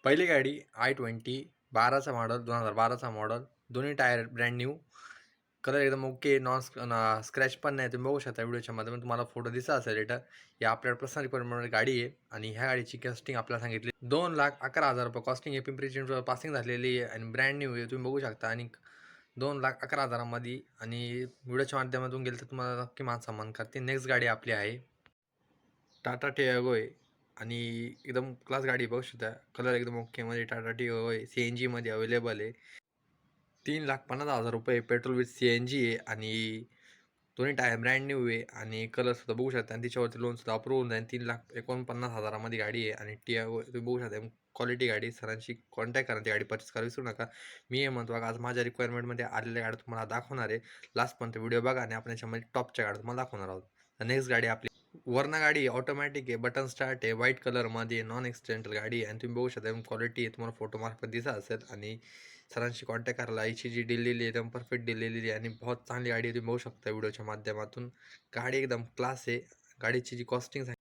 पहिली गाडी i20 12चा model 2012चा model, दोन्ही टायर ब्रँड न्यू, कलर एकदम ओके, स्क्रॅच पण नाही. तुम्ही बघू शकता व्हिडिओच्या माध्यमातून तुम्हाला फोटो दिसत असेल इथं. ही आपल्याला पर्सनल रिक्वायरमेंट गाडी आहे आणि ह्या गाडीची कॉस्टिंग आपल्याला सांगितली ₹2,11,000 कॉस्टिंग आहे. पिंपरी चिंचवड पासिंग झालेली आहे आणि ब्रँड न्यू आहे. तुम्ही बघू शकता आणि 2,11,000 मध्ये आणि व्हिडिओच्या माध्यमातून गेलं तर तुम्हाला नक्की मान सन्मान करते. नेक्स्ट गाडी आपली आहे टाटा टियागो आहे आणि एकदम क्लास गाडी बघू शकता. कलर एकदम ओके मध्ये टाटा टियागो आहे. CNG मध्ये अवेलेबल आहे. ₹3,50,000 पेट्रोल विथ CNG आहे आणि दोन्ही टायर ब्रँड न्यू आहे आणि कलरसुद्धा बघू शकता आणि त्याच्यावरती लोनसुद्धा अप्रूव्ह होऊन जाईल. 3,49,000 मध्ये गाडी आहे आणि टियागो तुम्ही बघू शकता क्वालिटी गाडी. सरांशी कॉन्टॅक्ट करा, ती गाडी परचेस करायला विसरू नका. मी हे म्हणतो आज माझ्या रिक्वायरमेंटमध्ये आलेल्या गाड्या तुम्हाला दाखवणार आहे. लास्टपर्यंत व्हिडिओ बघा आणि आपण याच्यामध्ये टॉपच्या गाड्या तुम्हाला दाखवणार आहोत. नेक्स्ट गाडी आपली वरना गाडी ऑटोमॅटिक आहे, बटन स्टार्ट आहे, व्हाईट कलरमध्ये नॉन एक्सिडेंटल गाडी आहे आणि तुम्ही बघू शकता क्वालिटी आहे. तुम्हाला फोटो मार्फत दिसत असेल आणि सरांशी कॉन्टॅक्ट करायला याची जी दिलेली आहे एकदम परफेक्ट दिलेली आहे आणि बहुत चांगली गाडी तुम्ही बघू शकता व्हिडिओच्या माध्यमातून. गाडी एकदम क्लास आहे. गाडीची जी कॉस्टिंग आहे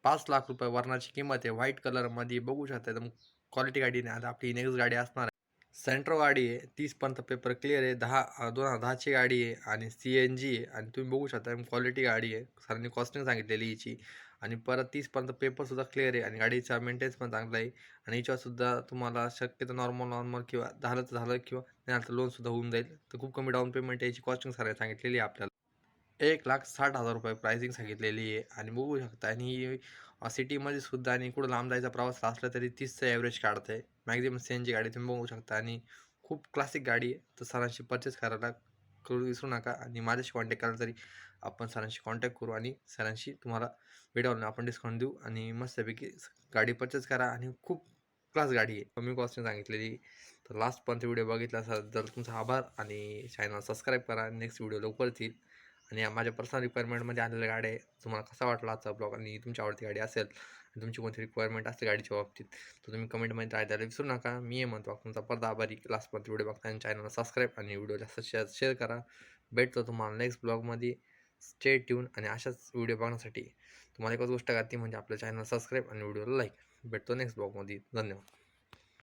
₹5,00,000 वरनाची किंमत आहे. व्हाईट कलरमध्ये बघू शकता एकदम क्वालिटी गाडी नाही. आता आपली नेक्स्ट गाडी असणार आहे सेंट्रो गाडी आहे. 30पर्यंत पेपर क्लिअर आहे. 2010ची गाडी आहे आणि CNG आहे आणि तुम्ही बघू शकता क्वालिटी गाडी आहे. सरांनी कॉस्टिंग सांगितलेली हिची आणि परत 30पर्यंत पेपरसुद्धा क्लिअर आहे आणि गाडीचा मेंटेनन्स पण चांगला आहे आणि हिच्यासुद्धा तुम्हाला शक्यतो नॉर्मल किंवा झालं तर झालं किंवा नाही झालं तर लोनसुद्धा होऊन जाईल. तर खूप कमी डाऊन पेमेंट याची कॉस्टिंग सरांनी सांगितलेली आहे आपल्याला. ₹1,60,000 प्राइसिंग सांगितलेली आहे आणि बघू शकता आणि सिटीमध्ये सुद्धा आणि कुठं लांब जायचा प्रवास असला तरी 30चं ॲव्हरेज काढतं आहे. मॅक्झिमम CNG गाडी तुम्ही बघू शकता आणि खूप क्लासिक गाडी आहे. तर सरांशी परचेस करायला करू विसरू नका आणि माझ्याशी कॉन्टॅक्ट कराल तरी आपण सरांशी कॉन्टॅक्ट करू आणि सरांशी तुम्हाला व्हिडिओला आपण डिस्काउंट देऊ आणि मस्तपैकी गाडी परचेस करा आणि खूप क्लास गाडी आहे. कमी कॉस्टने सांगितलेली. तर लास्टपर्यंत व्हिडिओ बघितला असाल तर तुमचा आभार आणि चॅनल सबस्क्राईब करा. नेक्स्ट व्हिडिओ लवकरच येईल आणि माझ्या पर्सनल रिक्वायरमेंटमध्ये आलेल्या गाड्या आहे. तुम्हाला कसा वाटला आजचा ब्लॉग आणि तुमची आवडती गाडी असेल आणि तुमची कोणती रिक्वायरमेंट असते गाडीच्या बाबतीत तर तुम्ही कमेंटमध्ये द्यायला विसरू नका. मी हे म्हणतो तुमचा परदा आभारी. लास्टपर्यंत व्हिडिओ बघता आणि चॅनलला सबस्क्राईब आणि व्हिडिओ जास्त शेअर करा. भेटतो तुम्हाला नेक्स्ट ब्लॉगमध्ये. स्टे ट्यून आणि अशाच व्हिडिओ बघण्यासाठी तुम्हाला एकच गोष्ट करते म्हणजे आपल्या चॅनल सबस्क्राईब आणि व्हिडिओला लाईक. भेटतो नेक्स्ट ब्लॉगमध्ये. धन्यवाद.